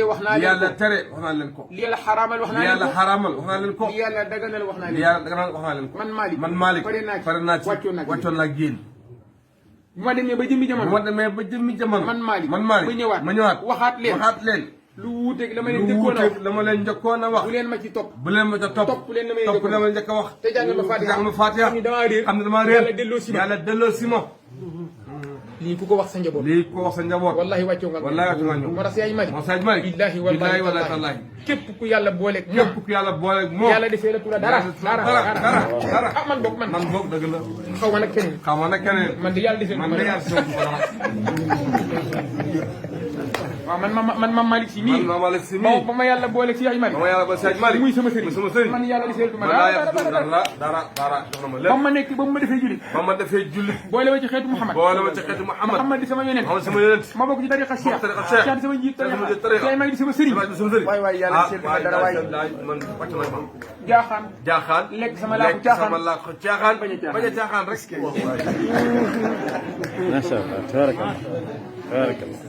wax naa li leen yàlla ko tere wax naa leen ko. li yàlla xaraamal wax naa li leen yàlla ko xaraamal wax naa leen ko. li yàlla daganal wax naa li leen yàlla daganal wax naa leen ko. man Malick pare naa ci wàccoon naa ak yéen. bu ma demee ba jëmmi jamono bu ma demee ba jëmmi jamono. man Malick ma ñëwaat waxaat leen lu wuuteeg la ma leen njëkkoon a wax la ma leen njëkkoon a wax. bu leen ma ci topp bu leen ma ca topp. topp leen la may njëkk a wax. te jàngal ma Fatiha jàngal ma Fatiha. xam ne damaa réer yàlla delloo si ma lii ku ko wax sa njaboot. lii ku ko wax sa njaboot. wallahi wàccoo nga. wallahi wàccoo nga ñëw. moo tax si ay mari. moo tax mari. billahi wallahi tallahi. képp ku yàlla booleeg moom. képp ku yàlla booleeg moom. yàlla defee la tura dara. dara. ah man boog man. man boog dëgg la. xaw ma nag keneen. xaw ma nag keneen. man de yàlla defee man de yàlla defee ko dara. waaw man ma Malick si mii. man Malick si mii. ba ma yàlla booleeg si ay mari. ba ma yàlla booleeg si ay mari. muy sama sëriñ. sama sëriñ. man yàlla defee ma dara. jox na ma lépp. ba ma nekk ba ma defee jullit. ba ma defee jullit. boole ma ci xeetu Muhammad. boole ma ci xeetu Muhammad. Muhammad di sama yonent. Muhammad sama yonent. ma bokk ci tariqa Cheikh. Cheikh di sama njiit tariqa. Cheikh may di sama sëriñ. waay waay yàlla seet ma dara waay. man wàcc na ma. jaaxaan. lekk sama laaku caaxaan. sama laaku caaxaan. bañ a caaxaan rek. macha allah tabarakallah tabarakallah